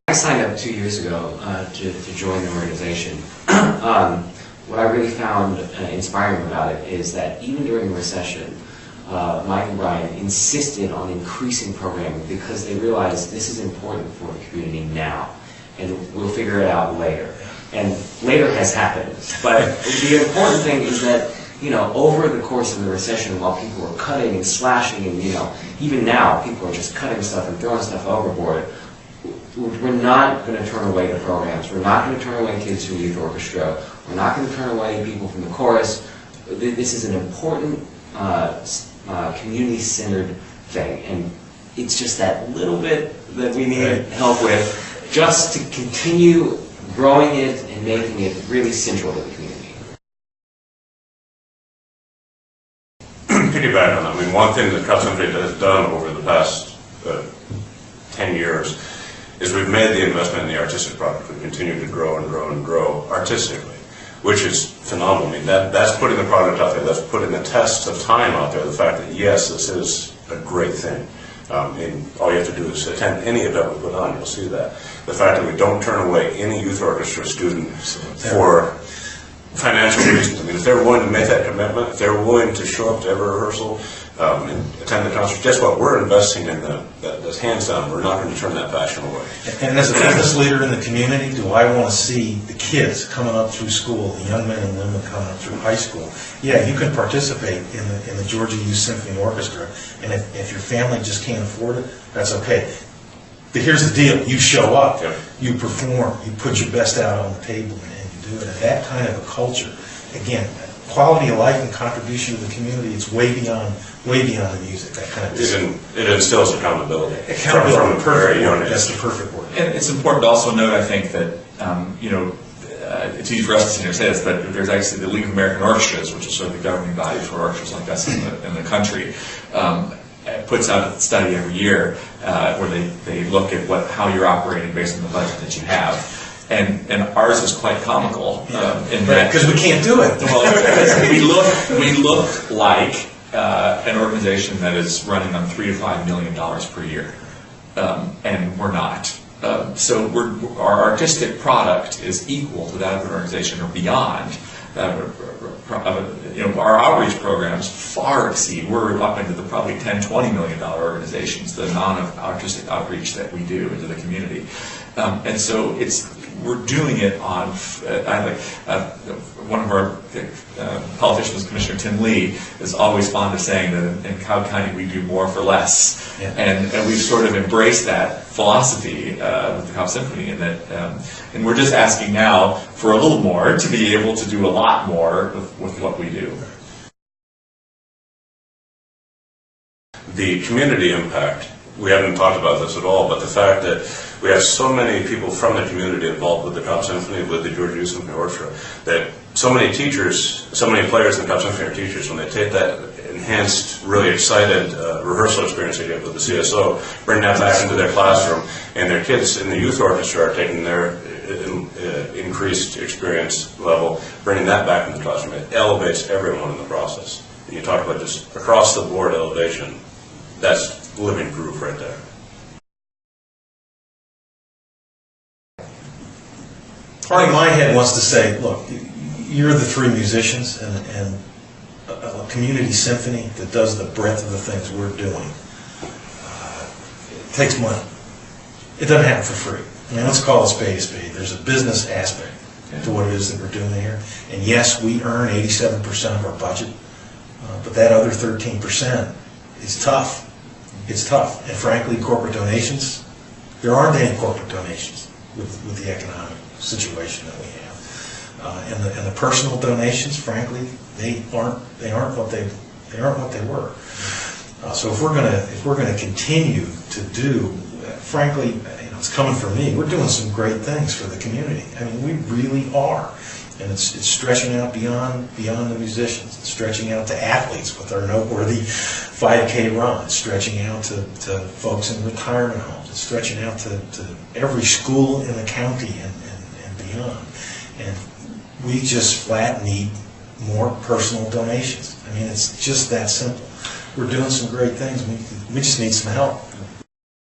I signed up 2 years ago to join the organization. What I really found inspiring about it is that even during the recession, Mike and Brian insisted on increasing programming because they realized this is important for the community now, and we'll figure it out later. And later has happened. But the important thing is that, you know, over the course of the recession, while people were cutting and slashing, and, you know, even now people are just cutting stuff and throwing stuff overboard, we're not going to turn away the programs. We're not going to turn away kids from youth orchestra. We're not going to turn away people from the chorus. This is an important community-centered thing, and it's just that little bit that we need help with, just to continue growing it and making it really central to the community. Piggyback on that, I mean, one thing that Cobb Symphony has done over the past 10 years is we've made the investment in the artistic product. We continue to grow and grow and grow artistically, which is phenomenal. I mean, that's putting the product out there, that's putting the test of time out there, the fact that, yes, this is a great thing. And all you have to do is attend any event we put on, you'll see that. The fact that we don't turn away any youth orchestra student for financial reasons. I mean, if they're willing to make that commitment, if they're willing to show up to every rehearsal and attend the concert, guess what? We're investing in them. That's hands down. We're not going to turn that passion away. And as a business leader in the community, do I want to see the kids coming up through school, the young men and women coming up through high school? Yeah, you can participate in the Georgia Youth Symphony Orchestra, and if your family just can't afford it, that's okay. But here's the deal: you show up, you perform, you put your best out on the table, and you do it. And that kind of a culture, again, quality of life and contribution to the community, it's way beyond the music. That kind of it instills accountability. Accountability, from a very young age. That's the perfect word. And it's important to also note, I think, that you know, it's easy for us to say this, but there's actually the League of American Orchestras, which is sort of the governing body for orchestras like us in the country. Puts out a study every year where they look at how you're operating based on the budget that you have. And ours is quite comical in that because we can't do it. Well, we look like an organization that is running on $3 to $5 million per year, and we're not. So our artistic product is equal to that of an organization or beyond. You know, our outreach programs far exceed. We're up into the probably $10, $20 million organizations, the non-artistic outreach that we do into the community. And so we're doing it on, one of our politicians, Commissioner Tim Lee, is always fond of saying that in Cobb County we do more for less. Yeah. And we've sort of embraced that philosophy with the Cobb Symphony, and that, and we're just asking now for a little more to be able to do a lot more with what we do. The community impact, we haven't talked about this at all, but the fact that we have so many people from the community involved with the Cobb Symphony, with the Georgia Youth Symphony Orchestra, that so many teachers, so many players in the Cobb Symphony are teachers, when they take that enhanced, really excited rehearsal experience they get with the CSO, bring that back into their classroom, and their kids in the youth orchestra are taking their increased experience level, bringing that back into the classroom. It elevates everyone in the process. And you talk about just across the board elevation, that's living proof right there. Part of my head wants to say, look, you're the three musicians, and a community symphony that does the breadth of the things we're doing, it takes money. It doesn't happen for free. I mean, let's call it spade a spade. There's a business aspect to what it is that we're doing here. And yes, we earn 87% of our budget, but that other 13% is tough. It's tough. And frankly, corporate donations, there aren't any corporate donations with the economic situation that we have. And the personal donations, frankly, they aren't what they were. So if we're gonna continue to do, frankly, you know, it's coming from me. We're doing some great things for the community. I mean, we really are. And it's stretching out beyond the musicians. It's stretching out to athletes with our noteworthy 5K run. It's stretching out to folks in retirement homes. It's stretching out to every school in the county and beyond. And we just flat need more personal donations. I mean, it's just that simple. We're doing some great things. We just need some help.